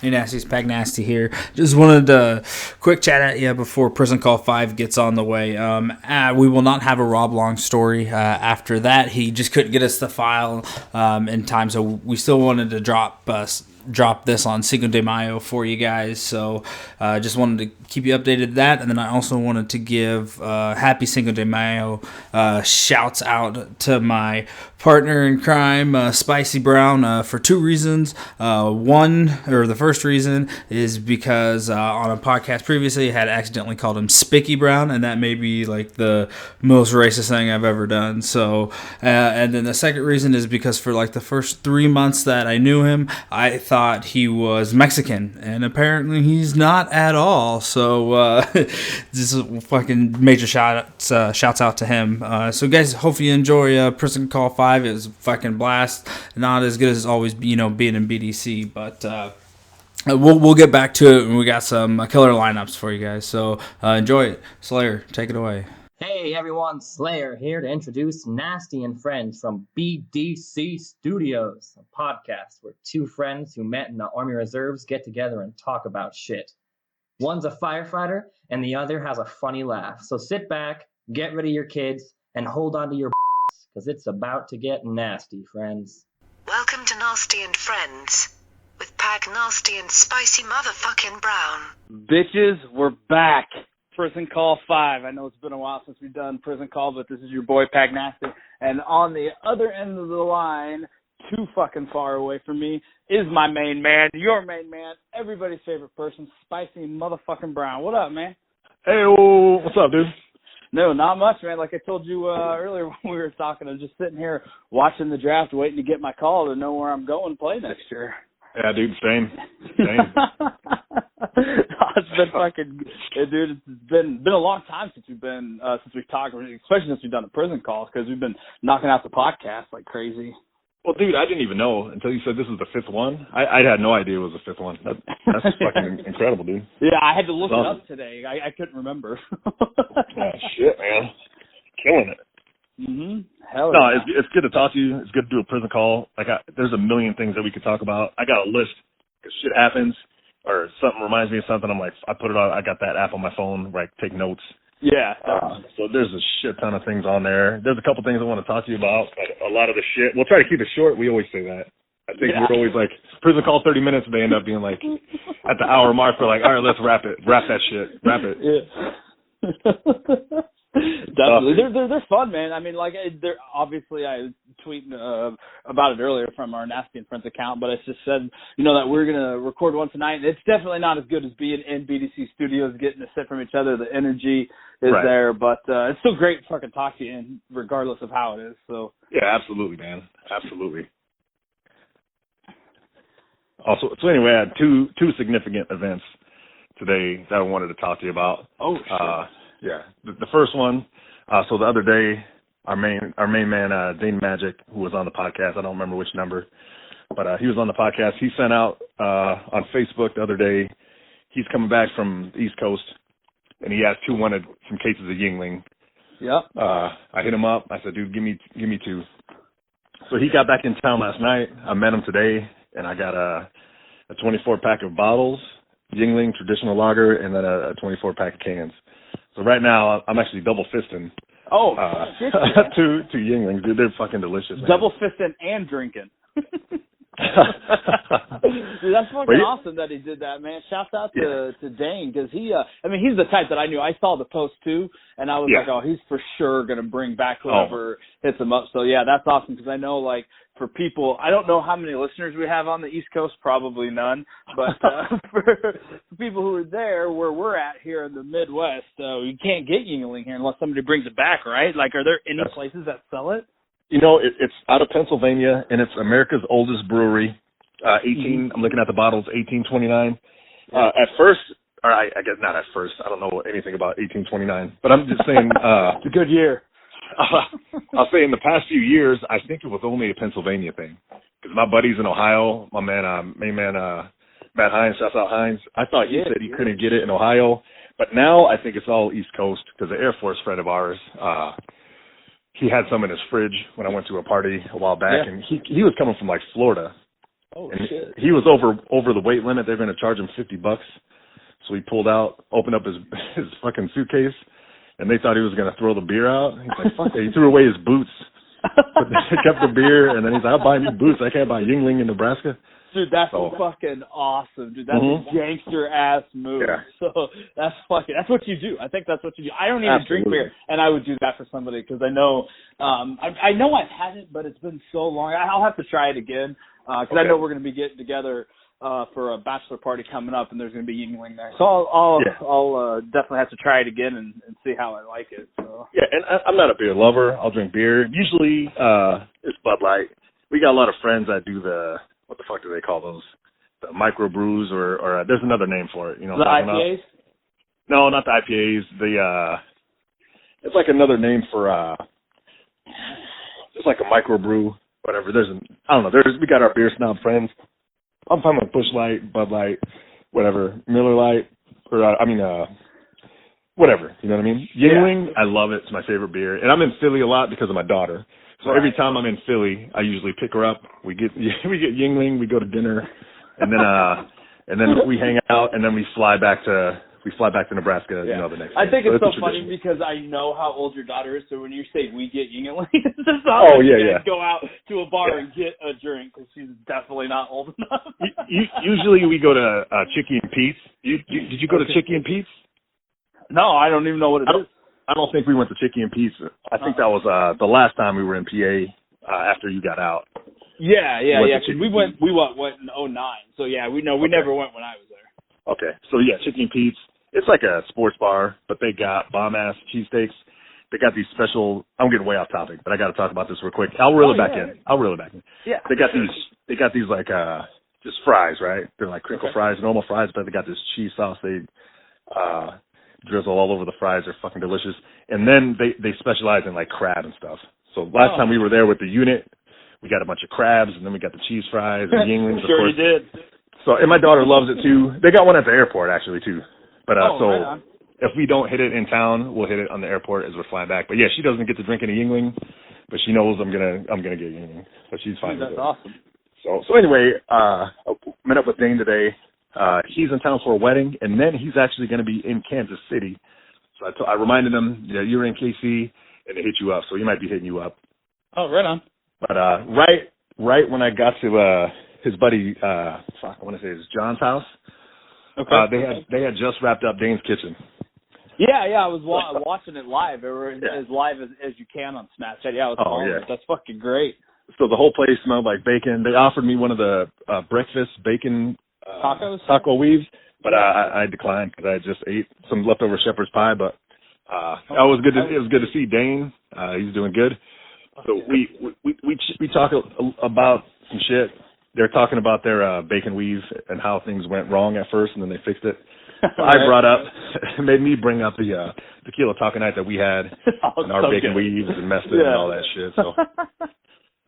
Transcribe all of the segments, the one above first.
Hey, Nasty's Pack Nasty here. Just wanted to quick chat at you before Prison Call 5 gets on the way. We will not have a Rob Long story after that. He just couldn't get us the file in time, so we still wanted to drop this on Cinco de Mayo for you guys. So just wanted to keep you updated that. And then I also wanted to give happy Cinco de Mayo shouts out to my partner in crime, Spicy Brown, for two reasons. The first reason is because on a podcast previously I had accidentally called him Spicky Brown, and that may be like the most racist thing I've ever done. So, and then the second reason is because for like the first 3 months that I knew him, I thought he was Mexican, and apparently he's not at all. So, just fucking major shouts out to him. So guys, hope you enjoy Prison Call 5. It was a fucking blast. Not as good as always, being in BDC, but we'll get back to it, and we got some killer lineups for you guys. So enjoy it. Slayer, take it away. Hey everyone, Slayer here to introduce Nasty and Friends from BDC Studios, a podcast where two friends who met in the Army Reserves get together and talk about shit. One's a firefighter, and the other has a funny laugh. So sit back, get rid of your kids, and hold on to your because it's about to get nasty, friends. Welcome to Nasty and Friends, with Pack Nasty and Spicy Motherfucking Brown. Bitches, we're back. Prison Call 5. I know it's been a while since we've done Prison Call, but this is your boy Pack Nasty. And on the other end of the line, too fucking far away from me, is my main man, your main man, everybody's favorite person, Spicy Motherfucking Brown. What up, man? Hey, what's up, dude? No, not much, man. Like I told you earlier when we were talking, I'm just sitting here watching the draft, waiting to get my call to know where I'm going to play next year. Yeah, dude, same. It's been fucking, dude. It's been a long time since we've talked, especially since we've done the prison calls, because we've been knocking out the podcast like crazy. Well, dude, I didn't even know until you said this was the fifth one. I had no idea it was the fifth one. That's fucking incredible, dude. Yeah, I had to look it up today. I couldn't remember. Yeah, shit, man, killing it. Hell no, yeah. it's good to talk to you. It's good to do a prison call. There's a million things that we could talk about. I got a list. If shit happens or something reminds me of something, I'm like, I put it on. I got that app on my phone where I take notes. Yeah. So there's a shit ton of things on there. There's a couple things I want to talk to you about. But a lot of the shit, we'll try to keep it short. We always say that. I think we're always like, prison call 30 minutes. They end up being like, at the hour mark, we're like, all right, let's wrap it. Wrap that shit. Wrap it. Yeah. Definitely. They're fun, man. I mean, like, they're obviously, I tweeted about it earlier from our Nasty and Friends account, but I just said, that we're going to record one tonight. And it's definitely not as good as being in BDC Studios, getting to sit from each other. The energy is there, but it's still great to fucking talk to you, regardless of how it is. So yeah, absolutely, man. Absolutely. Also, so anyway, I had two significant events today that I wanted to talk to you about. Oh, sure. Yeah, the first one. So the other day, our main man, Dane Magic, who was on the podcast. I don't remember which number, but he was on the podcast. He sent out on Facebook the other day. He's coming back from the East Coast, and he asked who wanted some cases of Yingling. Yep. I hit him up. I said, dude, give me two. So he got back in town last night. I met him today, and I got a 24 pack of bottles, Yingling traditional lager, and then a 24 pack of cans. So right now, I'm actually double fisting. Oh, two Yinglings, dude. They're fucking delicious, man. Double fisting and drinking. Dude, that's fucking awesome that he did that, man. Shouts out to Dane, because he's the type that I knew. I saw the post too, and I was like, oh, he's for sure gonna bring back whoever hits him up. So yeah, that's awesome, because I know, like, for people, I don't know how many listeners we have on the East Coast, probably none, but for people who are there where we're at here in the Midwest, you can't get Yuengling here unless somebody brings it back, right? Like, are there any places that sell it? It's out of Pennsylvania, and it's America's oldest brewery. I'm looking at the bottles, 1829. At first, or I guess not at first. I don't know anything about 1829, but I'm just saying. It's a good year. I'll say in the past few years, I think it was only a Pennsylvania thing. Because my buddy's in Ohio, my man, main man, Matt Hines, shouts out Hines. I thought he said he couldn't get it in Ohio, but now I think it's all East Coast, because the Air Force friend of ours, he had some in his fridge when I went to a party a while back, and he was coming from like Florida, Oh, and shit. he was over the weight limit. They're going to charge him $50. So he pulled out, opened up his fucking suitcase, and they thought he was going to throw the beer out. He's like, fuck it. He threw away his boots, but they kept the beer, and then he's like, I'll buy new boots. I can't buy Yingling in Nebraska. Dude, that's fucking awesome, dude. That's a gangster ass move. Yeah. So that's what you do. I think that's what you do. I don't even drink beer, and I would do that for somebody because I know, I know I've had it, but it's been so long. I'll have to try it again because I know we're going to be getting together for a bachelor party coming up, and there's going to be Yingling there. So I'll definitely have to try it again and see how I like it. So. Yeah, and I'm not a beer lover. I'll drink beer. Usually it's Bud Light. We got a lot of friends that do what the fuck do they call those? The micro brews or there's another name for it. You know, the IPAs? No, not the IPAs. It's like another name for it's like a micro brew, whatever. I don't know. We got our beer snob friends. I'm talking about Busch Light, Bud Light, whatever, Miller Light, or whatever. You know what I mean? Yingling, I love it. It's my favorite beer, and I'm in Philly a lot because of my daughter. So every time I'm in Philly, I usually pick her up. We get Yingling, we go to dinner, and then we hang out, and then we fly back to Nebraska. You know, the next day. I think it's so funny because I know how old your daughter is. So when you say we get Yingling, it's just go out to a bar and get a drink because she's definitely not old enough. Usually we go to Chicky and Pete's. Did you go to Chicky and Pete's? No, I don't even know what it is. I don't think we went to Chicky and Pete's. I think that was the last time we were in PA after you got out. Yeah. Cause we went in 2009. So yeah, we never went when I was there. Okay, so yeah, Chicky and Pete's. It's like a sports bar, but they got bomb ass cheesesteaks. They got these special. I'm getting way off topic, but I got to talk about this real quick. I'll reel it back in. Yeah. They got these like just fries, right? They're like crinkle fries, normal fries, but they got this cheese sauce. They drizzle all over the fries. They're fucking delicious. And then they specialize in like crab and stuff. So last time we were there with the unit, we got a bunch of crabs, and then we got the cheese fries and Yinglings. Sure, you did. So, and my daughter loves it too. They got one at the airport actually too. But right on. If we don't hit it in town, we'll hit it on the airport as we're flying back. But yeah, she doesn't get to drink any Yingling, but she knows I'm gonna get Yingling, so she's fine. That's awesome. So anyway, I met up with Dane today. He's in town for a wedding, and then he's actually going to be in Kansas City. So I reminded him, you're in KC, and they hit you up, so he might be hitting you up. Oh, right on. But right when I got to his buddy, I want to say it's John's house. Okay. They had just wrapped up Dane's Kitchen. Yeah, I was watching it live. As live as you can on Snapchat. Yeah, I was following it. That's fucking great. So the whole place smelled like bacon. They offered me one of the breakfast bacon taco weaves, but I declined because I just ate some leftover shepherd's pie. But it was good. It was good to see Dane. He's doing good. So we talk about some shit. They're talking about their bacon weave and how things went wrong at first, and then they fixed it. So I brought up, made me bring up the tequila taco night that we had, and our bacon weaves and messed it and all that shit. So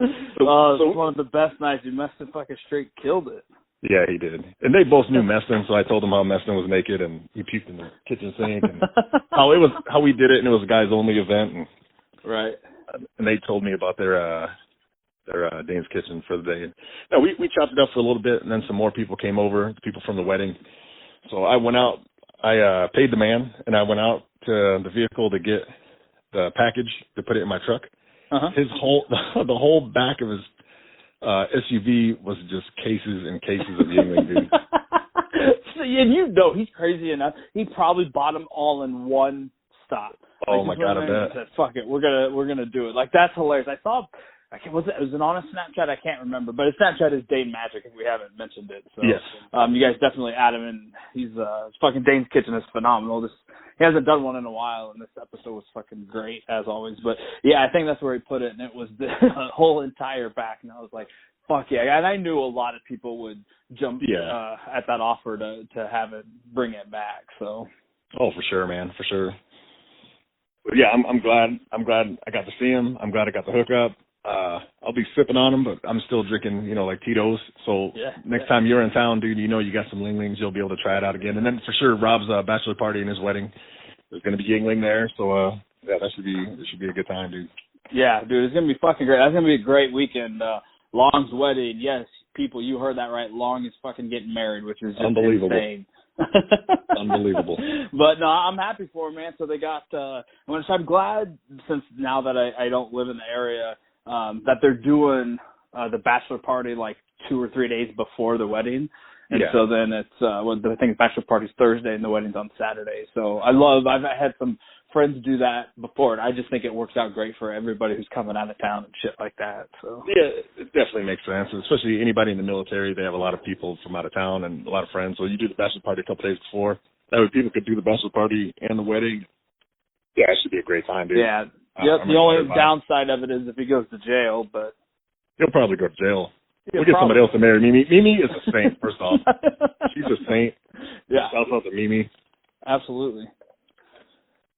it's one of the best nights. You Meston fucking straight killed it. Yeah, he did. And they both knew Meston, so I told them how Meston was naked and he puked in the kitchen sink and how we did it, and it was a guys only event. And, right. And they told me about their Dane's Kitchen for the day. No, we chopped it up for a little bit, and then some more people came over, people from the wedding. So I went out, I paid the man, and I went out to the vehicle to get the package to put it in my truck. Uh-huh. The whole back of his SUV was just cases and cases of Yingling, dude. And he's crazy enough. He probably bought them all in one stop. Oh my God, I bet. Said, fuck it, we're gonna do it. Like, that's hilarious. I saw. Was it on a Snapchat? I can't remember, but his Snapchat is Dane Magic if we haven't mentioned it. So, yes. You guys definitely add him, and he's fucking Dane's Kitchen is phenomenal. He hasn't done one in a while, and this episode was fucking great as always. But yeah, I think that's where he put it, and it was the whole entire back, and I was like, fuck yeah. And I knew a lot of people would jump at that offer to have it, bring it back. So. Oh, for sure, man, for sure. But yeah, I'm glad I got to see him. I'm glad I got the hookup. I'll be sipping on them, but I'm still drinking, like Tito's. So next time you're in town, dude, you got some Yinglings, you'll be able to try it out again. And then for sure, Rob's bachelor party and his wedding, there's going to be Yingling there. So that should be a good time, dude. Yeah, dude, it's going to be fucking great. That's going to be a great weekend. Long's wedding, yes. people. You heard that right. Long as fucking getting married, which is just Unbelievable. insane. Unbelievable. But no, I'm happy for them, man. So they got. I'm glad since now that I don't live in the area that they're doing the bachelor party like 2 or 3 days before the wedding. And so then it's, I think the bachelor party's Thursday and the wedding's on Saturday. So I've had some friends do that before, and I just think it works out great for everybody who's coming out of town and shit like that. So yeah, it definitely makes sense. Especially anybody in the military, they have a lot of people from out of town and a lot of friends. So you do the bachelor party a couple days before. That way people could do the bachelor party and the wedding. Yeah, it should be a great time, dude. Yeah. The only downside of it is if he goes to jail, but he'll probably go to jail. Yeah, we'll get somebody else to marry Mimi. Mimi is a saint, first off. She's a saint. Yeah. Shout out to Mimi. Absolutely.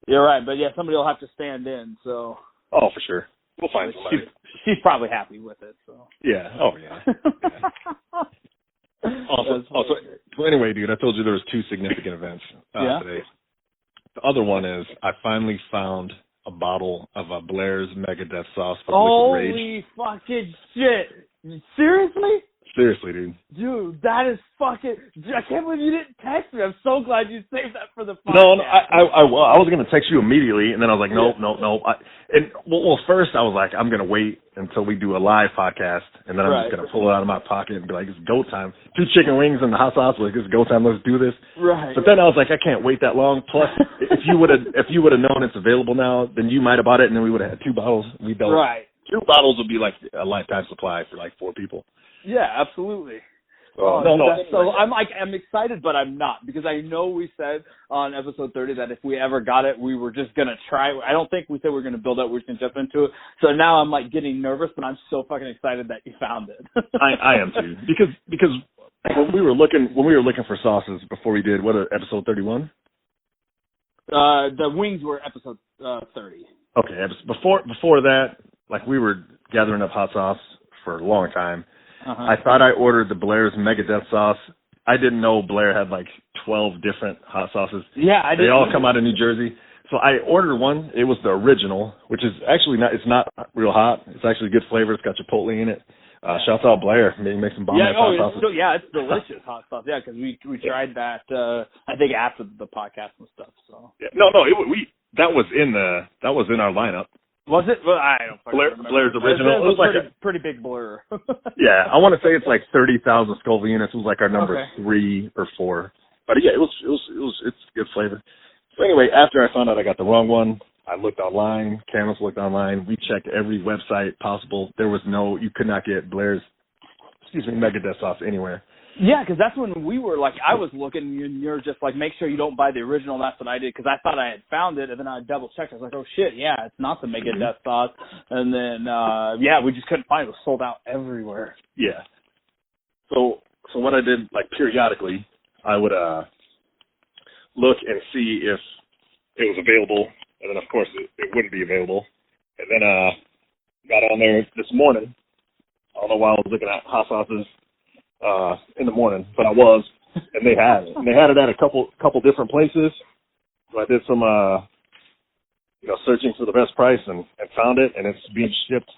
You're right, but yeah, somebody will have to stand in, so. Oh, for sure. We'll find somebody. She's probably happy with it, so. Yeah. Oh, yeah. So anyway, dude, I told you there was 2 significant events today. The other one is I finally found a bottle of Blair's Megadeth sauce for Liquid Rage. Holy fucking shit. Seriously? Seriously, dude. Dude, that is fucking... I can't believe you didn't text me. I'm so glad you saved that for the podcast. No, I was going to text you immediately, and then I was like, nope. First I was like, I'm going to wait until we do a live podcast, and then I'm just going to pull it out of my pocket and be like, it's go time. 2 chicken wings and the hot sauce, like, it's go time, let's do this. Right. But then I was like, I can't wait that long. Plus, if you would have known it's available now, then you might have bought it, and then we would have had 2 bottles. Right. 2 bottles would be like a lifetime supply for like 4 people. Yeah, absolutely. No. So I'm excited, but I'm not, because I know we said on episode 30 that if we ever got it, we were just gonna try. I don't think we said we were gonna build up. We're just gonna jump into it. So now I'm like getting nervous, but I'm so fucking excited that you found it. I am too, because when we were looking for sauces before we did episode 31. The wings were episode 30. Okay, before that, like, we were gathering up hot sauce for a long time. Uh-huh. I thought I ordered the Blair's Megadeth sauce. I didn't know Blair had like 12 different hot sauces. Yeah, I did. They all come out of New Jersey. So I ordered one. It was the original, which is actually not. It's not real hot. It's actually good flavor. It's got chipotle in it. Shouts out Blair. Maybe make some bomb hot sauces. It's delicious hot sauce. Yeah, because we tried that. I think after the podcast and stuff. So yeah, no, that was in our lineup. Was it? Well, I don't fucking remember. Blair's original. It was like a pretty big blur. Yeah, I want to say it's like 30,000 Scoville units. It was like our number 3 or 4. But yeah, it's good flavor. So anyway, after I found out I got the wrong one, I looked online. Camus looked online. We checked every website possible. You could not get Blair's, Megadeth sauce anywhere. Yeah, because that's when we were like, I was looking, and you're just like, make sure you don't buy the original. And that's what I did, because I thought I had found it, and then I double checked. I was like, oh shit, yeah, it's not the Megadeth sauce. And then, we just couldn't find it. It was sold out everywhere. Yeah. So what I did, like, periodically, I would look and see if it was available, and then of course it wouldn't be available. And then got on there this morning. I don't know why I was looking at hot sauces in the morning, but I was, and they had it. And they had it at a couple different places. So I did some searching for the best price and found it, and it's being shipped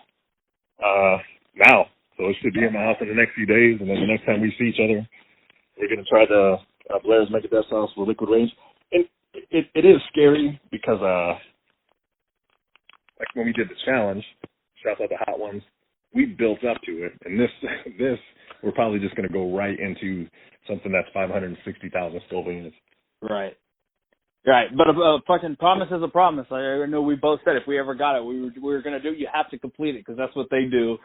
now. So it should be in my house in the next few days, and then the next time we see each other, we're gonna try the Blair's Megadeth sauce with Liquid Rage. And it is scary because like when we did the challenge, shout out the hot ones, we built up to it, and this we're probably just going to go right into something that's 560,000 Scoville units. Right. But a fucking promise is a promise. I know we both said if we ever got it, we were going to do it. You have to complete it, because that's what they do,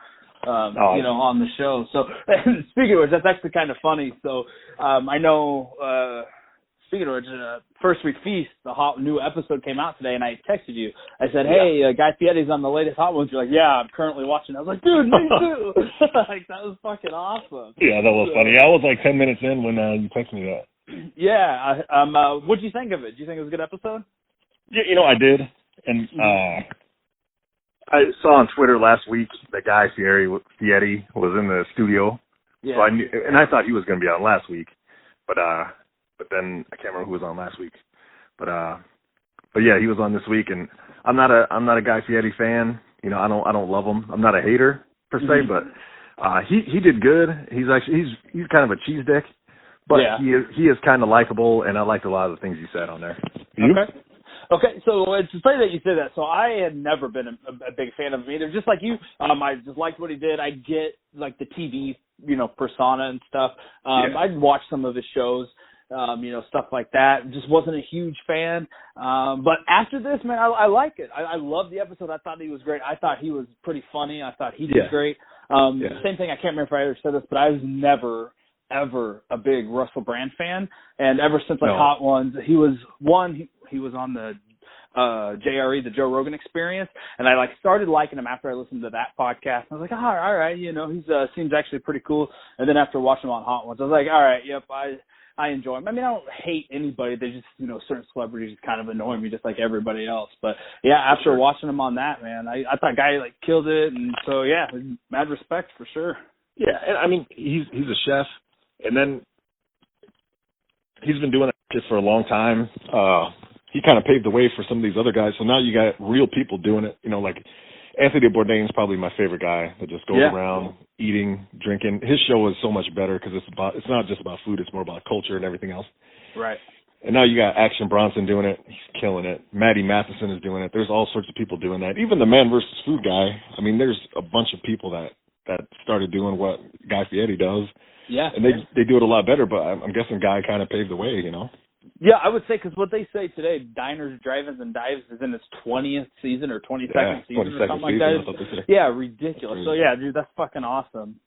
on the show. So speaking of which, that's actually kind of funny. So I know. Speaking of which, First Week Feast, the hot new episode came out today, and I texted you. I said, hey, Guy Fieri's on the latest Hot Ones. You're like, yeah, I'm currently watching. I was like, dude, me too. Like, that was fucking awesome. Yeah, that was funny. I was like 10 minutes in when you texted me that. Yeah. What'd you think of it? Did you think it was a good episode? Yeah, I did. And I saw on Twitter last week that Guy Fieri was in the studio. Yeah. So I thought he was going to be on last week. But then I can't remember who was on last week. But yeah, he was on this week, and I'm not a Guy Fieri fan. I don't love him. I'm not a hater per se, but He did good. He's kind of a cheese dick, but he is kind of likable, and I liked a lot of the things he said on there. You? Okay, so it's funny that you said that. So I had never been a big fan of him either. Just like you, I just liked what he did. I get like the TV, persona and stuff. I'd watch some of his shows, stuff like that. Just wasn't a huge fan. But after this, man, I like it. I love the episode. I thought he was great. I thought he was pretty funny. I thought he did great. Same thing. I can't remember if I ever said this, but I was never ever a big Russell Brand fan, and ever since Hot Ones, he was on the JRE, the Joe Rogan Experience, and I started liking him after I listened to that podcast. I was like, all right, he's seems actually pretty cool. And then after watching him on Hot Ones, I was like, all right, yep, I enjoy him. I mean, I don't hate anybody. They just, certain celebrities kind of annoy me just like everybody else. But yeah, after watching him on that, man, I thought guy killed it, and so yeah, mad respect for sure. Yeah, and I mean, he's a chef. And then he's been doing it for a long time. He kind of paved the way for some of these other guys. So now you got real people doing it. Like Anthony Bourdain's probably my favorite guy that just goes around eating, drinking. His show is so much better because it's not just about food. It's more about culture and everything else. Right. And now you got Action Bronson doing it. He's killing it. Maddie Matheson is doing it. There's all sorts of people doing that. Even the Man versus Food guy. I mean, there's a bunch of people that started doing what Guy Fieri does. Yeah, and they do it a lot better, but I'm guessing Guy kind of paved the way, Yeah, I would say, because what they say today, Diners, Drive-Ins, and Dives is in its 20th season or 22nd season or something like that. Yeah, ridiculous. So yeah, dude, that's fucking awesome.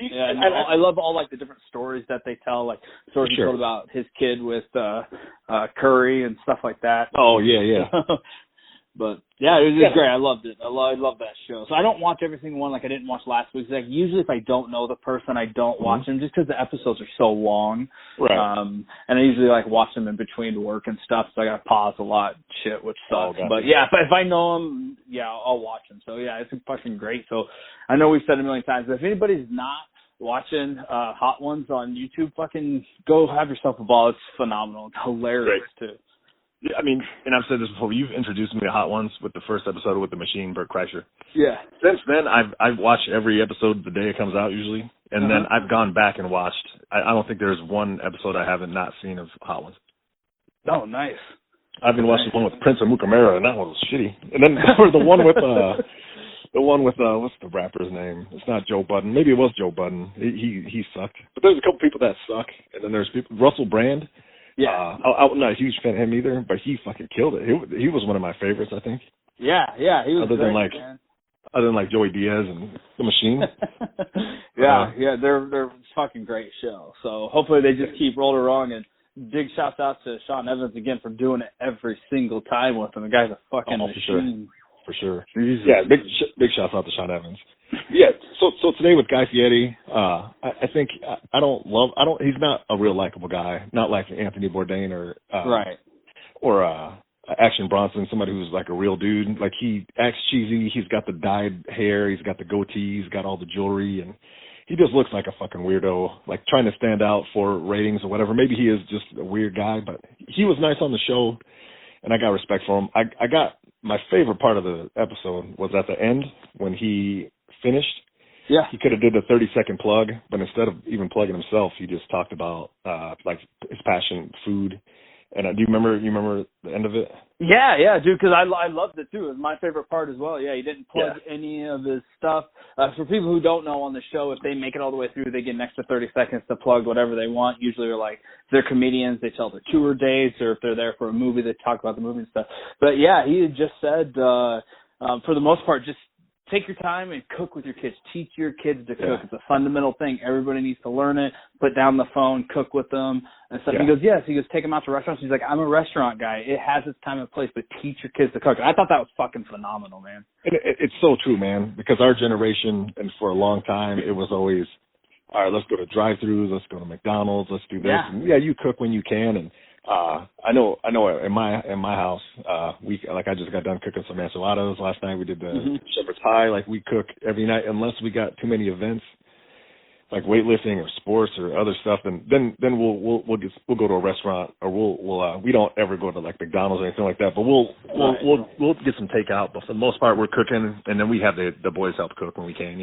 Yeah, and I love all the different stories that they tell, stories he told about his kid with Curry and stuff like that. Oh yeah. But yeah, it was great. I loved it. I love that show. So I don't watch every single one. I didn't watch last week's. Usually if I don't know the person, I don't watch them just because the episodes are so long. Right. And I usually watch them in between work and stuff, so I got to pause a lot, which sucks. But yeah, if I know them, I'll watch them. So yeah, it's fucking great. So I know we've said it a million times, but if anybody's not watching Hot Ones on YouTube, fucking go have yourself a ball. It's phenomenal. It's hilarious too. Yeah, I mean, and I've said this before, you've introduced me to Hot Ones with the first episode with the Machine, Bert Kreischer. Yeah. Since then, I've watched every episode the day it comes out usually, and then I've gone back and watched. I don't think there's one episode I haven't not seen of Hot Ones. Oh, nice. I've been watching one with Prince of Mukamara, and that one was shitty. And then for the one with what's the rapper's name? It's not Joe Budden. Maybe it was Joe Budden. He sucked. But there's a couple people that suck, and then there's people. Russell Brand. Yeah, I'm not a huge fan of him either, but he fucking killed it. He was one of my favorites, I think. Yeah, he was other than Joey Diaz and the Machine. they're fucking great show. So hopefully they just keep rolling along, and big shouts out to Sean Evans again for doing it every single time with him. The guy's a fucking machine. For sure. Yeah, big shouts out to Sean Evans. Yeah, so today with Guy Fieri, I think he's not a real likable guy, not like Anthony Bourdain or Action Bronson, somebody who's a real dude. He acts cheesy, he's got the dyed hair, he's got the goatee, he's got all the jewelry, and he just looks like a fucking weirdo, trying to stand out for ratings or whatever. Maybe he is just a weird guy, but he was nice on the show, and I got respect for him. I got my favorite part of the episode was at the end when he finished. Yeah. He could have did the 30-second plug, but instead of even plugging himself, he just talked about his passion, food. And do you remember the end of it? Yeah, dude, because I loved it too. It was my favorite part as well. Yeah, he didn't plug any of his stuff. For people who don't know on the show, if they make it all the way through, they get an extra 30 seconds to plug whatever they want. Usually they're if they're comedians, they tell their tour dates, or if they're there for a movie, they talk about the movie and stuff. But yeah, he had just said, for the most part, just take your time and cook with your kids. Teach your kids to cook. It's a fundamental thing. Everybody needs to learn it. Put down the phone, cook with them. And stuff. He goes, yes. He goes, take them out to restaurants. He's like, I'm a restaurant guy. It has its time and place, but teach your kids to cook. And I thought that was fucking phenomenal, man. It's so true, man, because our generation, and for a long time, it was always, all right, let's go to drive-thrus, let's go to McDonald's, let's do this. Yeah. And you cook when you can. And I know in my house, I just got done cooking some enchiladas last night. We did the shepherd's pie. We cook every night unless we got too many events like weightlifting or sports or other stuff. And then we'll go to a restaurant, or we don't ever go to McDonald's or anything like that. But we'll get some takeout. But for the most part, we're cooking, and then we have the boys help cook when we can.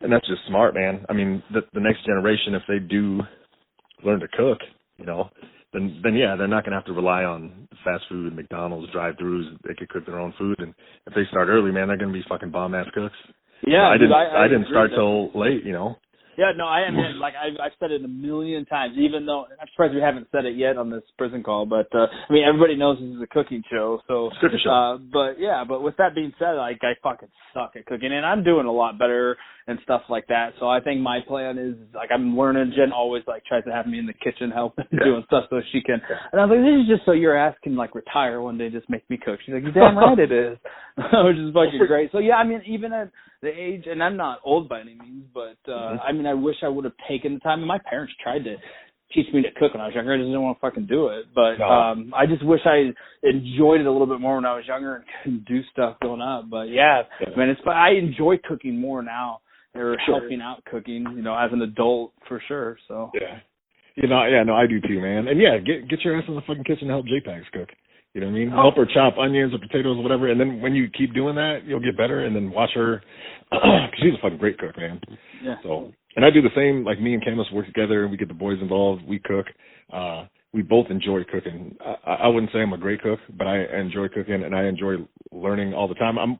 And that's just smart, man. I mean, the next generation, if they do learn to cook, you know, then yeah, they're not going to have to rely on fast food, McDonald's, drive-thrus. They could cook their own food. And if they start early, man, they're going to be fucking bomb-ass cooks. Yeah, I didn't start till late, you know. Yeah, no, I mean, like I've said it a million times. Even though I'm surprised we haven't said it yet on this prison call, but I mean, everybody knows this is a cooking show. So, cooking show. But with that being said, like I fucking suck at cooking, and I'm doing a lot better and stuff like that. So I think my plan is like I'm learning. Jen always like tries to have me in the kitchen helping doing stuff so she can. And I was like, this is just so your ass can like retire one day, just make me cook. She's like, you're damn right it is, which is fucking great. So yeah, I mean, even at the age, and I'm not old by any means, but I mean, I wish I would have taken the time. And my parents tried to teach me to cook when I was younger. I just didn't want to fucking do it. But I just wish I enjoyed it a little bit more when I was younger and couldn't do stuff going up. But yeah, man, I enjoy cooking more now. Or helping out cooking, you know, as an adult for sure. So yeah, you know, yeah, no, I do too, man. And yeah, get your ass in the fucking kitchen and help JPEGs cook. You know what I mean? Help her chop onions or potatoes or whatever. And then when you keep doing that, you'll get better. And then watch her, cause she's a fucking great cook, man. Yeah. So, and I do the same. Like me and Camus work together, and we get the boys involved. We cook. We both enjoy cooking. I wouldn't say I'm a great cook, but I enjoy cooking, and I enjoy learning all the time. I'm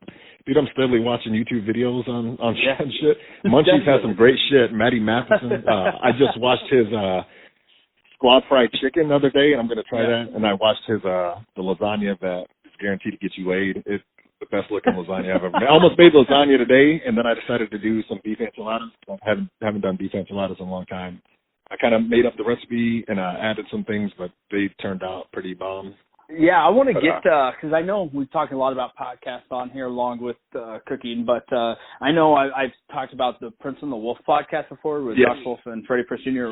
steadily watching YouTube videos on shit. Munchie's has some great shit. Matty Matheson. I just watched his squad fried chicken the other day, and I'm going to try that. And I watched his the lasagna that is guaranteed to get you laid. It's the best looking lasagna I've ever made. I almost made lasagna today, and then I decided to do some beef enchiladas. I haven't done beef enchiladas in a long time. I kind of made up the recipe and added some things, but they turned out pretty bomb. Yeah, I want to get, because I know we've talked a lot about podcasts on here along with cooking, but I know I've talked about the Prince and the Wolf podcast before with Josh Wolf and Freddie Prinze Jr.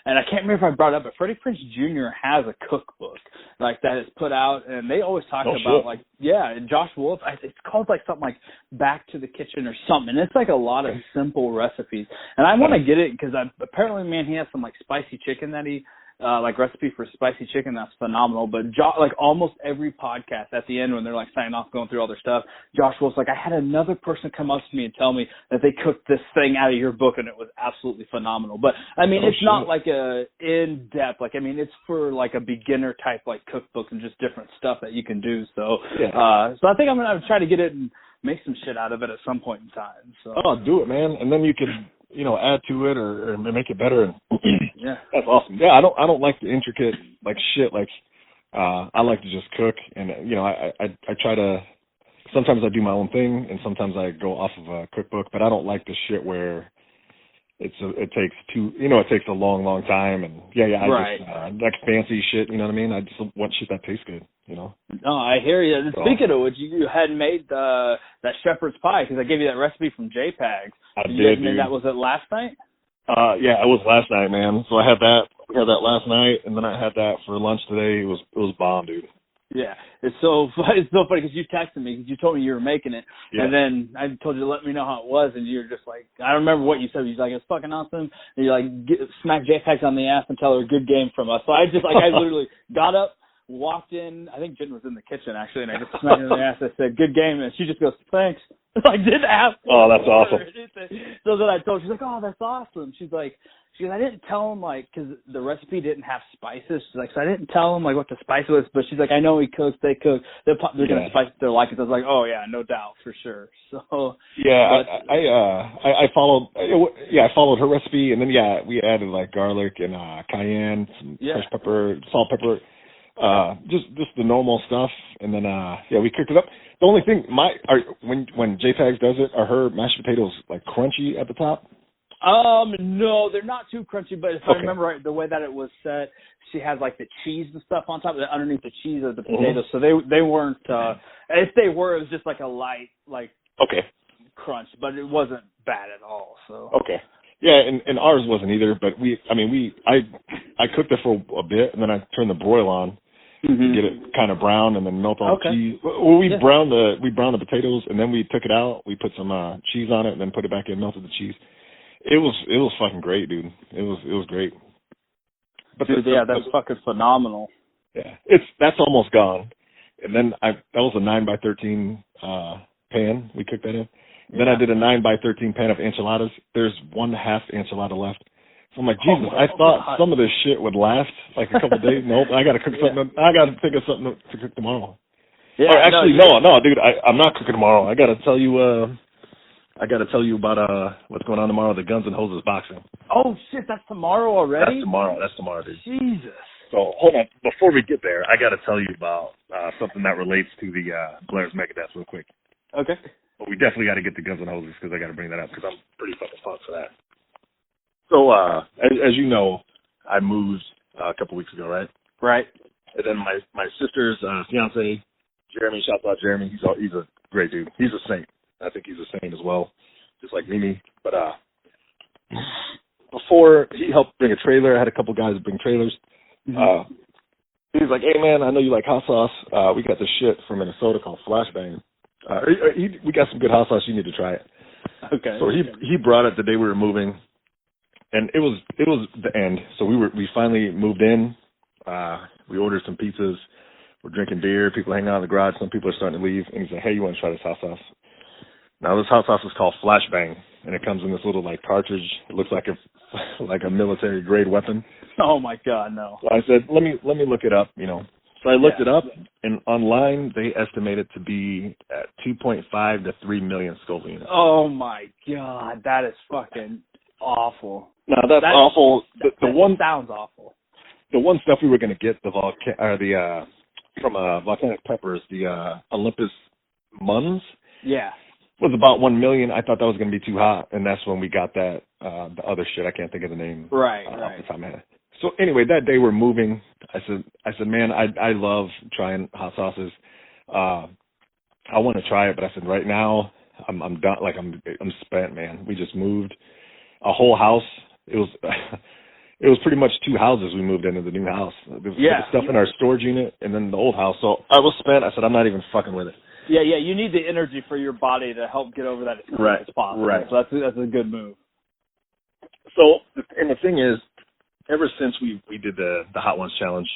And I can't remember if I brought it up, but Freddie Prinze Jr. has a cookbook like that is put out, and they always talk about like, and Josh Wolf, it's called like something like Back to the Kitchen or something, and it's like a lot of simple recipes. And I want to get it because apparently, man, he has some like spicy chicken that he like recipe for spicy chicken that's phenomenal. But like almost every podcast at the end when they're like signing off, going through all their stuff, Josh Wolf's like, I had another person come up to me and tell me that they cooked this thing out of your book and it was absolutely phenomenal. But I mean, it's not like a in depth, like I mean, it's for like a beginner type like cookbook and just different stuff that you can do. So so I think I'm gonna try to get it and make some shit out of it at some point in time. So do it, man, and then you can, you know, add to it or make it better. And that's awesome. Yeah, I don't like the intricate like shit. Like I like to just cook, and you know, I try to. Sometimes I do my own thing, and sometimes I go off of a cookbook. But I don't like the shit where it takes a long time, and I just like fancy shit. You know what I mean? I just want shit that tastes good. You know? No, I hear you. And speaking of which, you hadn't made that shepherd's pie because I gave you that recipe from JPEGs. I did. Dude. That was it last night? Yeah, it was last night, man. So I had that. We had that last night, and then I had that for lunch today. It was bomb, dude. Yeah, it's so funny because you texted me because you told me you were making it, and then I told you to let me know how it was, and you're just like, I don't remember what you said. You're like, it's fucking awesome, and you're like, smack JPEGs on the ass and tell her good game from us. So I just like I literally got up, walked in. I think Jen was in the kitchen actually, and I just smacked her in the ass. I said, "Good game," and she just goes, "Thanks." I didn't ask. Oh, that's awesome. So then I told her, she's like, "Oh, that's awesome." She's like, I didn't tell him like because the recipe didn't have spices. She's like, so I didn't tell him like what the spice was. But she's like, I know he cooks. They cook. They're gonna spice it. They're like it. I was like, oh yeah, no doubt for sure. So yeah, I followed. I followed her recipe, and then we added like garlic and cayenne, some fresh pepper, salt, pepper. Just the normal stuff, and then we cooked it up. The only thing when JPEGs does it, are her mashed potatoes like crunchy at the top? No, they're not too crunchy, but if I remember right, the way that it was set, she had like the cheese and stuff on top, underneath the cheese of the potatoes, so they weren't. If they were, it was just like a light crunch, but it wasn't bad at all. So yeah, and ours wasn't either, but I cooked it for a bit, and then I turned the broil on. Mm-hmm. Get it kind of brown and then melt all the cheese. Well, we browned the potatoes and then we took it out. We put some cheese on it and then put it back in, melted the cheese. It was fucking great, dude. It was great. But that's fucking phenomenal. Yeah, that's almost gone. And then that was a 9x13 pan we cooked that in. Then I did a 9x13 pan of enchiladas. There's 1/2 enchilada left. So I'm like, Jesus, I thought some of this shit would last like a couple days. Nope, I got to cook something. I got to think of something to cook tomorrow. Yeah, or actually, no, dude, I'm not cooking tomorrow. I got to tell you about what's going on tomorrow. The Guns and Hoses boxing. Oh shit, that's tomorrow already. That's tomorrow, dude. Jesus. So hold on, before we get there, I got to tell you about something that relates to the Blair's Megadeth real quick. Okay. But we definitely got to get the Guns and Hoses because I got to bring that up because I'm pretty fucking pumped for that. So as you know, I moved a couple weeks ago, right? Right. And then my sister's fiance, Jeremy, shout out Jeremy. He's a great dude. He's a saint. I think he's a saint as well, just like Mimi. But before he helped bring a trailer, I had a couple guys bring trailers. Mm-hmm. He's like, hey man, I know you like hot sauce. We got this shit from Minnesota called Flashbang. We got some good hot sauce. You need to try it. Okay. So he brought it the day we were moving, and it was the end. So we finally moved in. We ordered some pizzas. We're drinking beer. People hanging out in the garage. Some people are starting to leave. And he's like, hey, you want to try this hot sauce? Now this hot sauce is called Flashbang, and it comes in this little like cartridge. It looks like a military grade weapon. Oh my God, no. So I said, let me look it up, you know. So I looked it up, and online they estimate it to be at 2.5 to 3 million Scoville units. Oh my God, that is fucking awful. No, that's awful. The one sounds awful. The one stuff we were going to get from Volcanic Peppers, the Olympus Muns. Yeah. Was about 1 million. I thought that was going to be too hot, and that's when we got that the other shit. I can't think of the name right. off the top of my head. So anyway, that day we're moving. I said, man, I love trying hot sauces. I want to try it, but I said right now I'm done. Like I'm spent, man. We just moved a whole house. It was pretty much 2 houses we moved into the new house. There was stuff in our storage unit and then the old house. So I was spent. I said I'm not even fucking with it. Yeah, you need the energy for your body to help get over that as quick as possible. Right. So that's a good move. So, and the thing is, ever since we did the Hot Ones Challenge,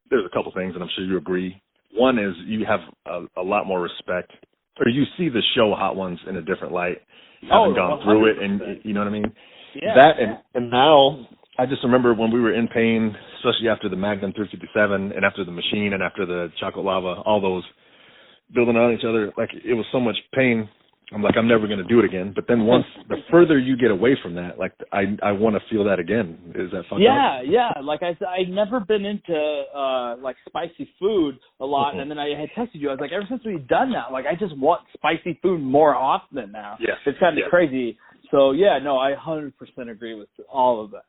there's a couple things, and I'm sure you agree. One is you have a lot more respect, or you see the show Hot Ones in a different light, having gone 100%. Through it, and you know what I mean? Yeah. And now, I just remember when we were in pain, especially after the Magnum 357, and after the machine, and after the chocolate lava, all those, building on each other, like it was so much pain. I'm like, I'm never going to do it again. But then once the further you get away from that, like I want to feel that again. Is that fucked up? Yeah. Like I'd never been into like spicy food a lot, and then I had texted you. I was like, ever since we've done that, like I just want spicy food more often now. Yeah, it's kind of crazy. So yeah, no, I 100% agree with all of that.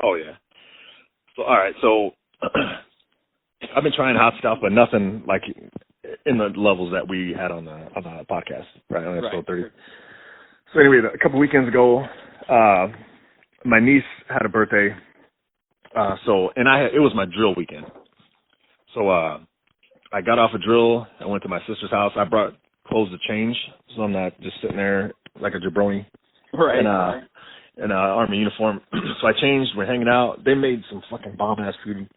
Oh yeah. So all right, so I've been trying hot stuff, but nothing like in the levels that we had on the podcast, right, on episode 30. So anyway, a couple weekends ago, my niece had a birthday, it was my drill weekend. So I got off a drill, I went to my sister's house, I brought clothes to change, so I'm not just sitting there like a jabroni. Right. In Army uniform. So I changed, we're hanging out, they made some fucking bomb-ass food.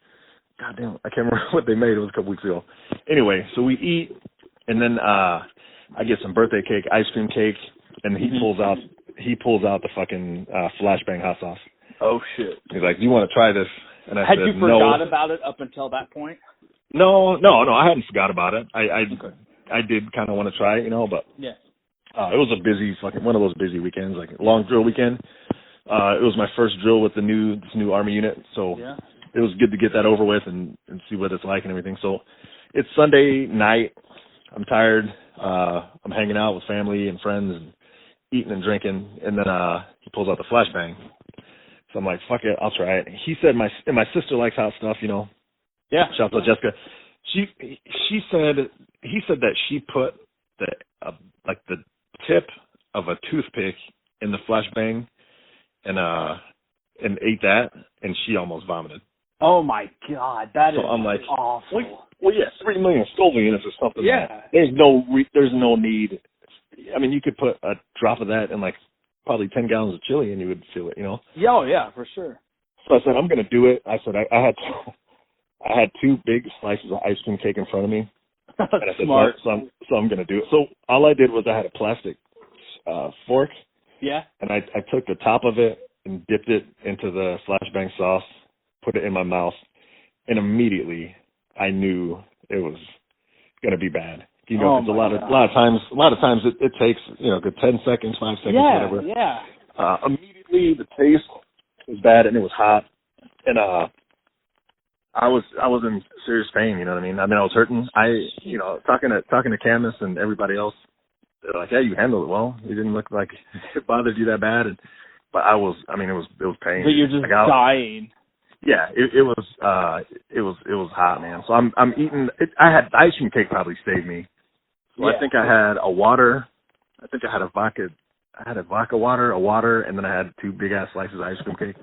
God damn, I can't remember what they made. It was a couple weeks ago. Anyway, so we eat, and then I get some birthday cake, ice cream cake, and he pulls out the fucking Flashbang hot sauce. Oh shit! He's like, "Do you want to try this?" And I said, "No." Had you forgot about it up until that point? No, I hadn't forgot about it. I did kind of want to try it, you know, but yeah, it was a busy one of those busy weekends, like a long drill weekend. It was my first drill with this new Army unit, so. Yeah. It was good to get that over with and see what it's like and everything. So it's Sunday night. I'm tired. I'm hanging out with family and friends and eating and drinking. And then he pulls out the Flashbang. So I'm like, fuck it, I'll try it. He said my sister likes hot stuff, you know. Yeah. Shout out to Jessica. He said that she put the tip of a toothpick in the Flashbang and ate that, and she almost vomited. Oh my God, that is I'm like, awful. Well, yeah, 3 million Scoville units or something. Yeah. There's no need. I mean, you could put a drop of that in like probably 10 gallons of chili and you would feel it, you know? Yeah, oh yeah, for sure. So I said, I'm going to do it. I said, I had 2 big slices of ice cream cake in front of me. That's and I said, smart. So I'm going to do it. So all I did was I had a plastic fork. Yeah. And I took the top of it and dipped it into the flashbang sauce, put it in my mouth, and immediately I knew it was gonna be bad. You know, it's a lot of times it takes, you know, a good 10 seconds, 5 seconds, whatever. Yeah. Immediately the taste was bad and it was hot, and I was in serious pain. You know what I mean? I was hurting. Talking to Camus and everybody else, they're like, yeah, you handled it well. It didn't look like it bothered you that bad. But it was pain. But you're just dying. Yeah, it was hot, man. So I'm eating. The ice cream cake probably saved me. So I think I had a water. I think I had a vodka. I had a vodka water, a water, and then I had 2 big ass slices of ice cream cake.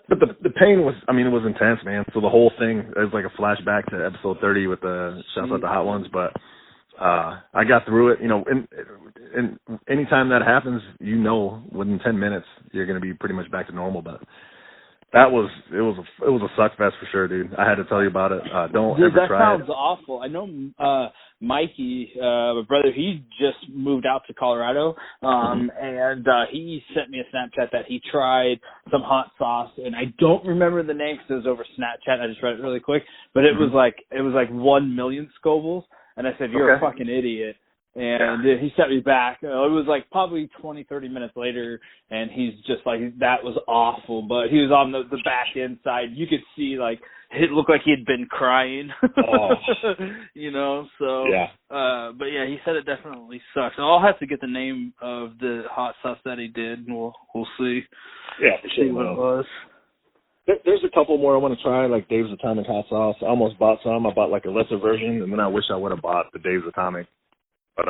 But the pain was, it was intense, man. So the whole thing, it was like a flashback to episode 30 with the shouts out the hot ones. But I got through it. You know, and anytime that happens, you know, within 10 minutes you're going to be pretty much back to normal. But it was a suck fest for sure, dude. I had to tell you about it. Don't ever try it. That sounds awful. I know Mikey, my brother, he just moved out to Colorado, and he sent me a Snapchat that he tried some hot sauce, and I don't remember the name because it was over Snapchat. I just read it really quick, but it was like 1 million Scovilles, and I said, "You're a fucking idiot." And he sent me back. It was like probably 20, 30 minutes later, and he's just like, that was awful. But he was on the back end side. You could see, like, it looked like he had been crying. Oh. You know, so. Yeah. But yeah, he said it definitely sucks. So I'll have to get the name of the hot sauce that he did, and we'll see. Yeah, for sure. See what it was. There's a couple more I want to try, like Dave's Atomic Hot Sauce. I almost bought some. I bought like a lesser version, and then I wish I would have bought the Dave's Atomic. But,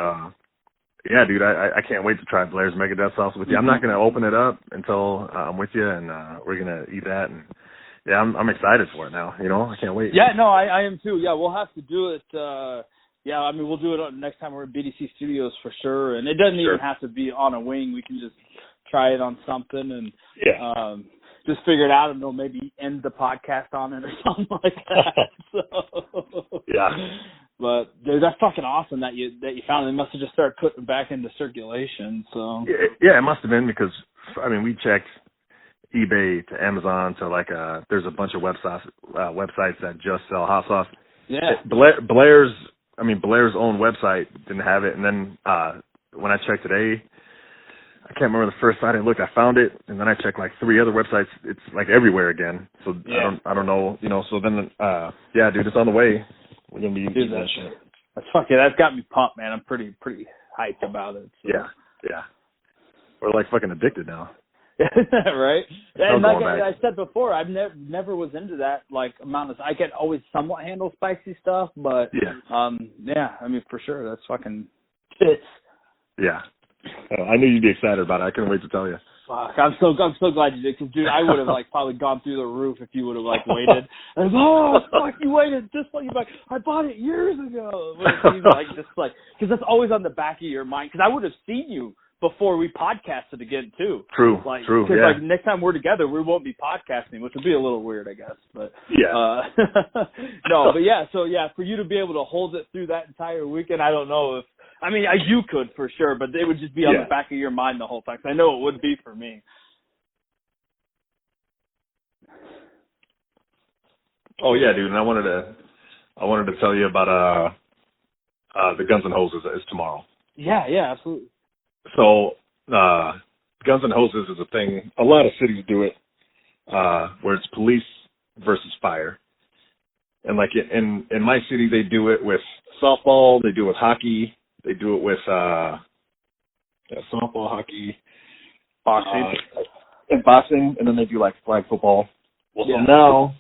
yeah, dude, I can't wait to try Blair's Mega Death Sauce with you. I'm not going to open it up until I'm with you, and we're going to eat that. And, yeah, I'm excited for it now. You know, I can't wait. Yeah, no, I am too. Yeah, we'll have to do it. We'll do it next time we're at BDC Studios for sure. And it doesn't even have to be on a wing. We can just try it on something and just figure it out, and they'll maybe end the podcast on it or something like that. So, yeah. But dude, that's fucking awesome that you found it. They must have just started putting it back into circulation. So yeah, it must have been because we checked eBay to Amazon to like there's a bunch of websites that just sell hot sauce. Yeah, Blair's own website didn't have it, and then when I checked today, I can't remember the first site I looked. I found it, and then I checked like 3 other websites. It's like everywhere again. So I don't know, you know. So then dude, it's on the way. We're gonna be eating that shit. That's got me pumped, man. I'm pretty hyped about it. So. Yeah. We're like fucking addicted now. Right? And like I said before, I've never was into that like amount of. I can always somewhat handle spicy stuff, but for sure, that's fucking fits. Yeah. I knew you'd be excited about it. I couldn't wait to tell you. Fuck, I'm so glad you did, because dude, I would have like probably gone through the roof if you would have like waited. And fuck, you waited just like I bought it years ago. Because that's always on the back of your mind. Because I would have seen you before we podcasted again too. True. Because like next time we're together, we won't be podcasting, which would be a little weird, I guess. But no, but yeah. So yeah, for you to be able to hold it through that entire weekend, I don't know if. I mean, you could for sure, but it would just be on the back of your mind the whole time. 'Cause I know it would be for me. Oh yeah, dude. And I wanted to tell you about the Guns N' Hoses is tomorrow. Yeah, absolutely. So Guns N' Hoses is a thing. A lot of cities do it, where it's police versus fire. And like in my city, they do it with softball. They do it with hockey. They do it with softball, hockey, boxing, and boxing, and then they do like flag football. Well, so now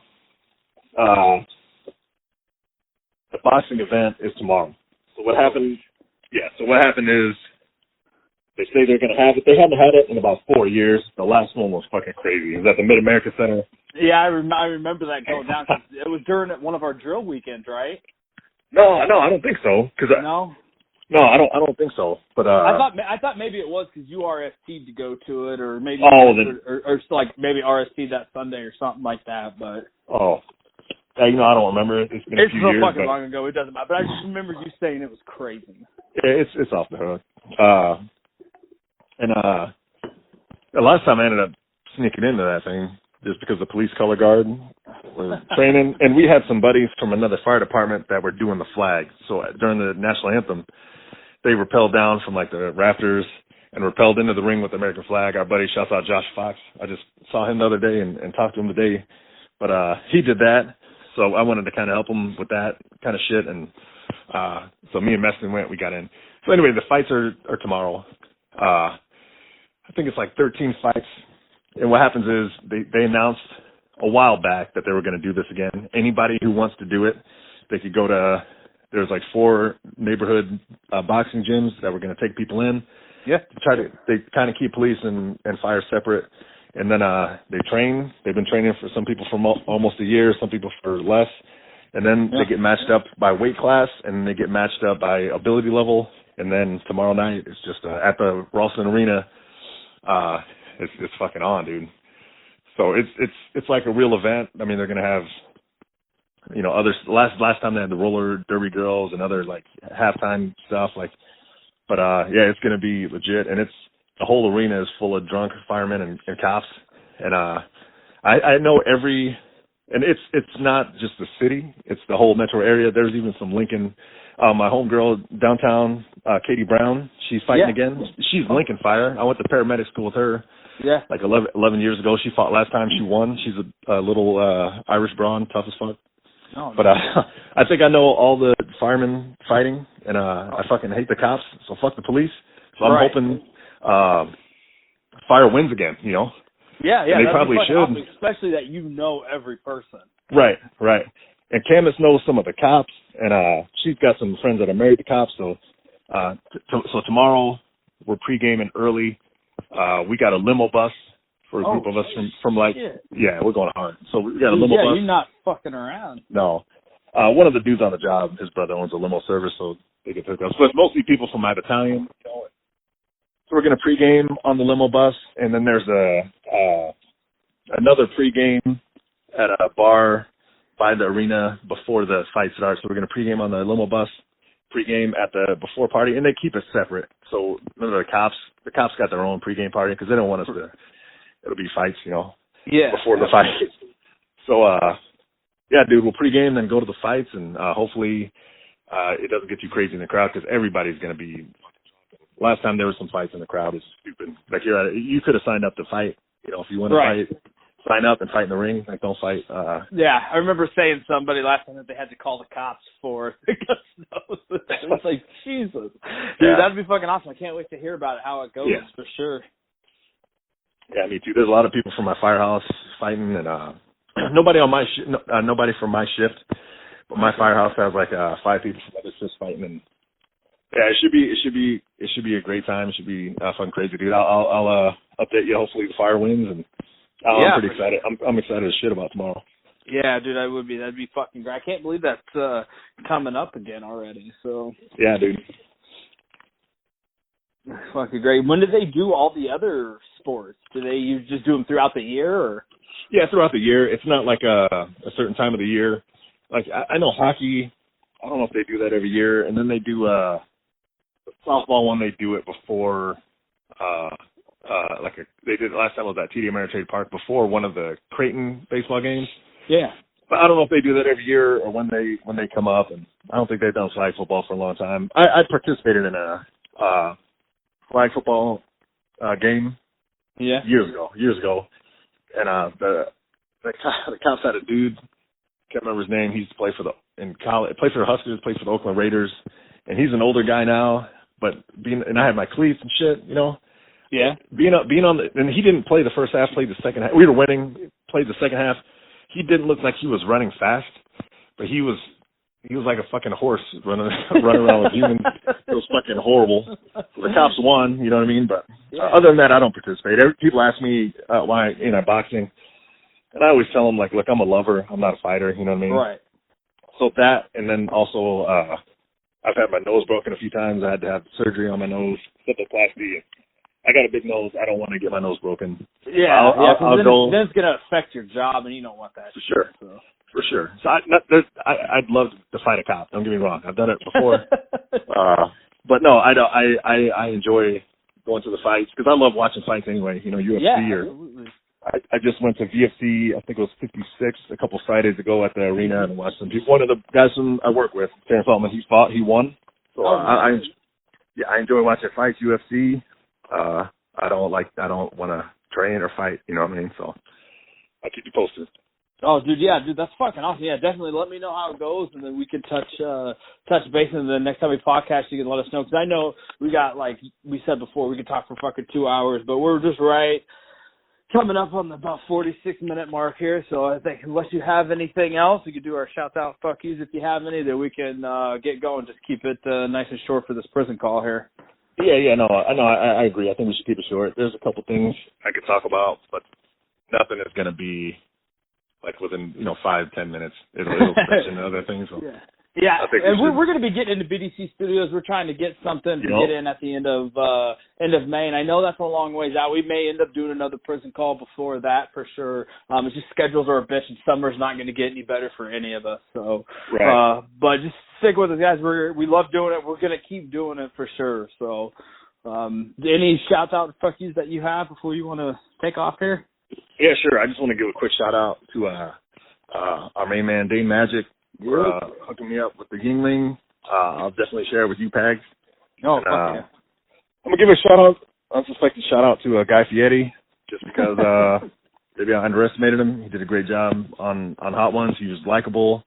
the boxing event is tomorrow. So what happened? Yeah. So what happened is they say they're going to have it. They haven't had it in about 4 years. The last one was fucking crazy. It was at the Mid-America Center. Yeah, I remember that going down. It was during one of our drill weekends, right? No, I don't think so. No, I don't think so. But I thought maybe it was because you RST'd to go to it, or maybe or like maybe RST that Sunday or something like that. But I don't remember. It's been a few years. It's so fucking long ago. It doesn't matter. But I just remember you saying it was crazy. Yeah, it's off the hook. And the last time I ended up sneaking into that thing just because the police color guard was training. And we had some buddies from another fire department that were doing the flag. So during the national anthem, they rappelled down from like the rafters and rappelled into the ring with the American flag. Our buddy, shouts out Josh Fox. I just saw him the other day and talked to him today. But he did that. So I wanted to kind of help him with that kind of shit. And so me and Meston went, we got in. So anyway, the fights are tomorrow. I think it's like 13 fights. And what happens is they announced a while back that they were going to do this again. Anybody who wants to do it, they could go to, there's like 4 neighborhood boxing gyms that were going to take people in. Yeah. They kind of keep police and fire separate. And then they train. They've been training for some people for almost a year, some people for less. And then they get matched up by weight class, and they get matched up by ability level. And then tomorrow night, it's just at the Ralston Arena. It's fucking on, dude. So it's like a real event. I mean, they're gonna have, you know, others. Last time they had the roller derby girls and other like halftime stuff. Like, but yeah, it's gonna be legit, and the whole arena is full of drunk firemen and cops. And I know every, and it's not just the city, it's the whole metro area. There's even some Lincoln. My homegirl downtown, Katie Brown, she's fighting again. She's Lincoln Fire. I went to paramedic school with her. Yeah. Like 11 years ago. She fought last time. She won. She's a little Irish brawn, tough as fuck. Oh, but I think I know all the firemen fighting, and I fucking hate the cops, so fuck the police. So I'm hoping fire wins again, you know? Yeah, and they probably should. Awesome, especially that you know every person. Right. And Candace knows some of the cops, and she's got some friends that are married to cops, so so tomorrow we're pre-gaming early. We got a limo bus for a group of us from like, yeah, we're going hard. So we got a limo bus. Yeah, you're not fucking around. No. One of the dudes on the job, his brother owns a limo service, so they can pick us. But mostly people from my battalion. So we're going to pregame on the limo bus, and then there's another pregame at a bar by the arena before the fight starts. So we're going to pregame on the limo bus, pregame at the before party, and they keep it separate. So none of the cops got their own pregame party because they don't want us to. It'll be fights, you know. Yeah. Before the fight. So yeah, dude, we'll pregame, then go to the fights, and hopefully it doesn't get too crazy in the crowd because everybody's going to be. Last time there were some fights in the crowd, it's stupid. Like you could have signed up to fight. You know, if you want to fight, sign up and fight in the ring. Like, don't fight. Yeah, I remember saying somebody last time that they had to call the cops for because it was like, Jesus. Dude, that'd be fucking awesome. I can't wait to hear about it, how it goes, for sure. Yeah, me too. There's a lot of people from my firehouse fighting, and nobody on my nobody from my shift, but my firehouse has like 5 people from other shifts fighting, and yeah, it should be a great time. It should be fun, crazy, dude. I'll update you. Hopefully the fire wins, and I'm pretty excited. I'm excited as shit about tomorrow. Yeah, dude, I would be. That'd be fucking great. I can't believe that's coming up again already. So yeah, dude. Fucking great. When do they do all the other sports? Do you just do them throughout the year, or? Yeah, throughout the year. It's not like a certain time of the year. Like I know hockey. I don't know if they do that every year, and then they do the softball one. They do it before. They did it last time. It was at TD Ameritrade Park before one of the Creighton baseball games. Yeah. But I don't know if they do that every year or when they come up, and I don't think they've done flag football for a long time. I participated in a flag football game years ago, and the cops had a dude, can't remember his name. He used to play in college, played for the Huskers, played for the Oakland Raiders, and he's an older guy now. But I had my cleats and shit, you know. Yeah. Being on and he didn't play the first half, played the second half. We were winning, played the second half. He didn't look like he was running fast, but he was like a fucking horse running around with humans. It was fucking horrible. The cops won, you know what I mean? But other than that, I don't participate. People ask me why boxing, and I always tell them, like, look, I'm a lover. I'm not a fighter, you know what I mean? Right. So that, and then also I've had my nose broken a few times. I had to have surgery on my nose, septoplasty. I got a big nose. I don't want to get my nose broken. Yeah, I'll go. Then it's going to affect your job, and you don't want that. For sure. So. For sure. So I'd love to fight a cop. Don't get me wrong. I've done it before. But no, I don't. I enjoy going to the fights because I love watching fights anyway. You know, UFC or I just went to VFC. I think it was 56 a couple Fridays ago at the arena and watched some people. One of the guys I work with, Terrence Altman, he won. So I enjoy watching fights. UFC. I don't want to train or fight. You know what I mean? So I'll keep you posted. Oh, dude, that's fucking awesome. Yeah, definitely let me know how it goes, and then we can touch base, and the next time we podcast, you can let us know. Because I know we got, like we said before, we could talk for fucking 2 hours, but we're just coming up on the about 46-minute mark here. So I think unless you have anything else, we could do our shout-out fuck yous if you have any, that we can get going. Just keep it nice and short for this prison call here. I agree. I think we should keep it short. There's a couple things I could talk about, but nothing is going to be like within 5-10 minutes. It'll mention other things. So. Yeah, and we're going to be getting into BDC Studios. We're trying to get something to get in at the end of May, and I know that's a long ways out. We may end up doing another prison call before that for sure. It's just schedules are a bitch, and summer's not going to get any better for any of us. So, but just stick with us, guys. We love doing it. We're going to keep doing it for sure. So, any shout out fuck yous that you have before you want to take off here? Yeah, sure. I just want to give a quick shout out to our main man, Dane Magic. We're hooking me up with the Yingling. I'll definitely share it with you, Pags. Oh, yeah. I'm going to give a unsuspected shout out to Guy Fieri, just because maybe I underestimated him. He did a great job on Hot Ones. He was likable,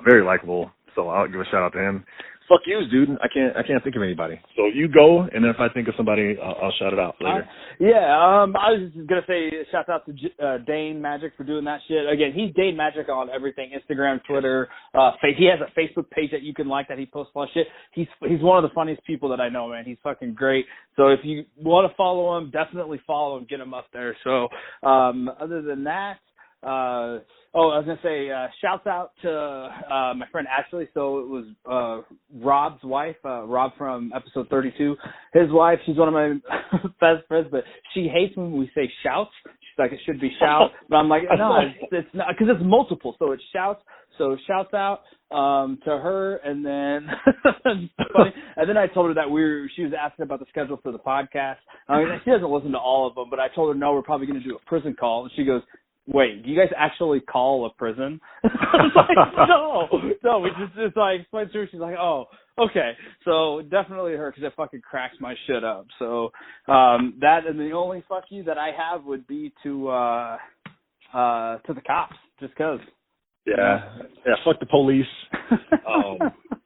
very likable. So I'll give a shout out to him. Fuck yous, dude. I can't think of anybody. So you go, and then if I think of somebody, I'll shout it out later. I was just going to say shout out to Dane Magic for doing that shit. Again, he's Dane Magic on everything, Instagram, Twitter. He has a Facebook page that you can like that he posts a lot of shit. He's one of the funniest people that I know, man. He's fucking great. So if you want to follow him, definitely follow him, get him up there. So other than that, I was going to say, shouts out to my friend Ashley. So it was Rob's wife, Rob from episode 32. His wife, she's one of my best friends, but she hates when we say shouts. She's like, it should be shout. But I'm like, no, it's not, because it's multiple. So it's shouts. So shouts out to her, and then funny. And then I told her that she was asking about the schedule for the podcast. I mean, she doesn't listen to all of them, but I told her, no, we're probably going to do a prison call. And she goes, wait, do you guys actually call a prison? I was like, no, we just I explained to her. She's like, oh, okay. So definitely her, because it fucking cracks my shit up. So that, and the only fuck you that I have would be to the cops, just because. Yeah, fuck the police.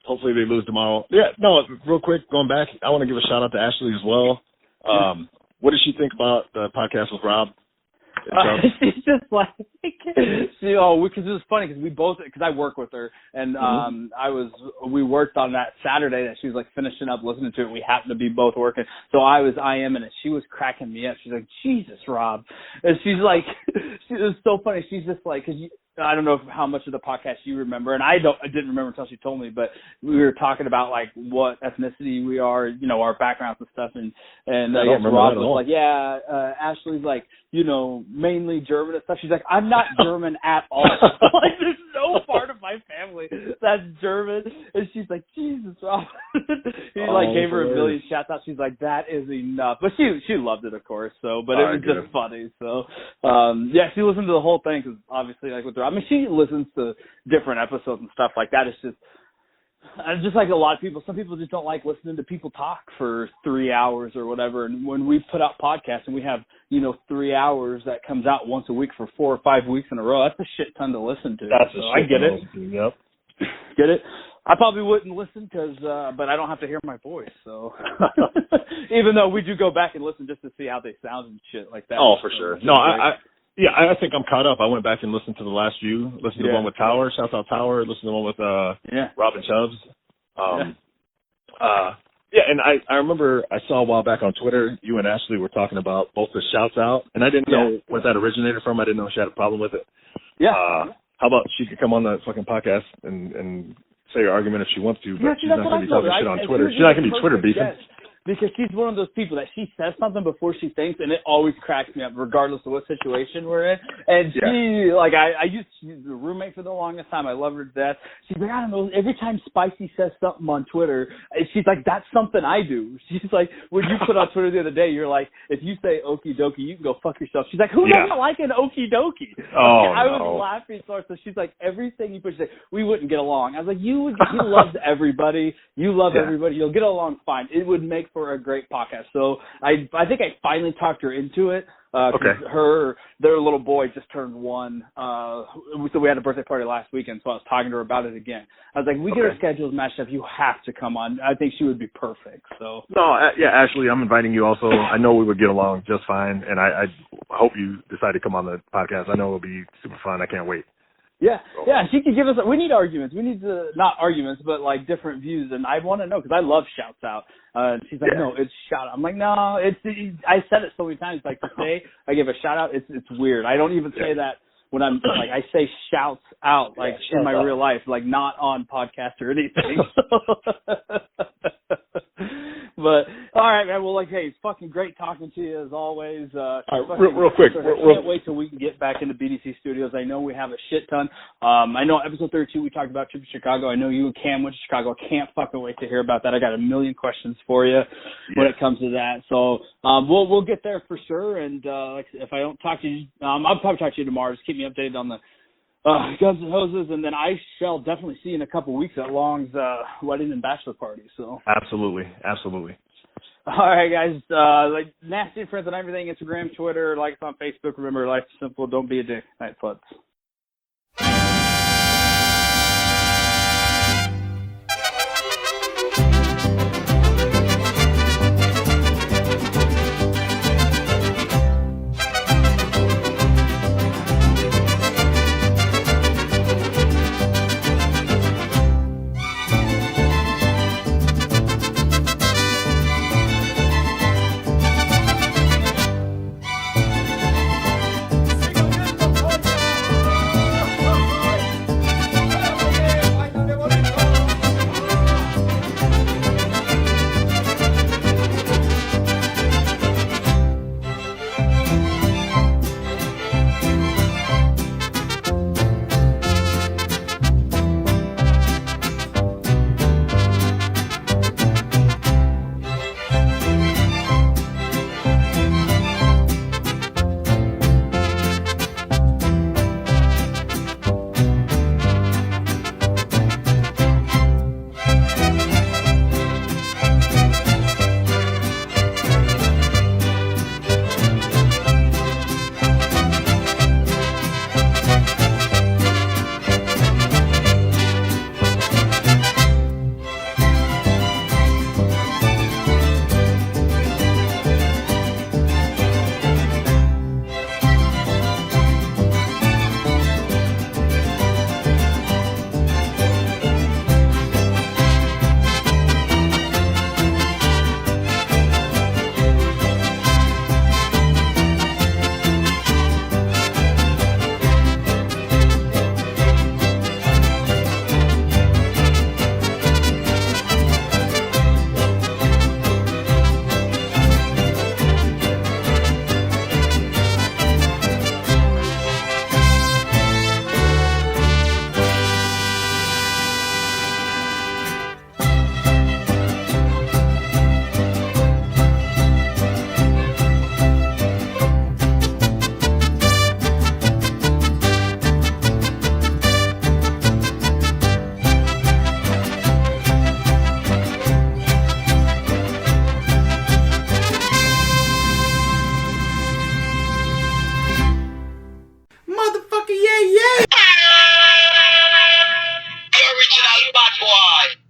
Hopefully they lose tomorrow. Yeah, no, real quick, going back, I want to give a shout out to Ashley as well. What did she think about the podcast with Rob? She's just like, because it was funny because I work with her, and we worked on that Saturday that she was like finishing up listening to it. We happened to be both working, so I was IMing it. She was cracking me up. She's like, Jesus, Rob, and she's like, it was so funny. She's just like, because I don't know how much of the podcast you remember, and I didn't remember until she told me, but we were talking about like what ethnicity we are, our backgrounds and stuff, and I guess Rob was like, Ashley's like, mainly German and stuff. She's like, I'm not German at all. Like, there's no part of my family that's German, and she's like, Jesus, Rob. He gave her a million shout outs. She's like, that is enough, but she loved it, of course. So, but it was just funny. So, she listened to the whole thing because obviously, like with her. I mean, she listens to different episodes and stuff like that. It's just like a lot of people. Some people just don't like listening to people talk for 3 hours or whatever. And when we put out podcasts and we have, 3 hours that comes out once a week for 4 or 5 weeks in a row, that's a shit ton to listen to. I get it. Yep. Get it? I probably wouldn't listen but I don't have to hear my voice. So even though we do go back and listen just to see how they sound and shit like that. Oh, for sure. No, I think I'm caught up. I went back and listened to the last few. Listened to the one with Tower. Shouts out Tower. Listened to the one with Robin Chubbs. And I remember I saw a while back on Twitter, you and Ashley were talking about both the shouts out, and I didn't know where that originated from. I didn't know she had a problem with it. Yeah. How about she could come on the fucking podcast and say her argument if she wants to, but she's not going to be talking shit on Twitter. She's not going to be Twitter beefing. because she's one of those people that she says something before she thinks, and it always cracks me up, regardless of what situation we're in. And she, like, she's a roommate for the longest time. I love her to death. She's like, I don't know, every time Spicy says something on Twitter, she's like, that's something I do. She's like, when you put on Twitter the other day, you're like, if you say okie dokie, you can go fuck yourself. She's like, who doesn't like an okie dokie? Oh, I was laughing so hard. So she's like, everything you put, she's like, we wouldn't get along. I was like, he loves everybody. You love everybody. You'll get along fine. It would make for a great podcast. So I think I finally talked her into it. Their little boy just turned 1. So we had a birthday party last weekend, so I was talking to her about it again. I was like, we get our schedules matched up. You have to come on. I think she would be perfect. So no, Ashley, I'm inviting you also. I know we would get along just fine, and I hope you decide to come on the podcast. I know it'll be super fun. I can't wait. Yeah, she could give us. We need arguments. We need not arguments, but like different views. And I want to know because I love shouts out. She's like, no, it's shout out. I'm like, no, I said it so many times. Like to say I give a shout out. It's weird. I don't even say that when I'm like I say shouts out like in my real life, like not on podcast or anything. But all right, man. Well, like, hey, it's fucking great talking to you as always. All right, real quick. I can't wait till we can get back into BDC Studios. I know we have a shit ton. I know episode 32 we talked about trip to Chicago. I know you and Cam went to Chicago. I can't fucking wait to hear about that. I got a million questions for you when it comes to that. So we'll get there for sure. And if I don't talk to you, I'll probably talk to you tomorrow. Just keep me updated on the Guns and Hoses, and then I shall definitely see you in a couple weeks at Long's wedding and bachelor party. So absolutely. All right, guys. Like Nasty and Friends on everything: Instagram, Twitter, like us on Facebook. Remember, life's simple. Don't be a dick. Night, Floods. Motherfucker, yeah. Original bad boy.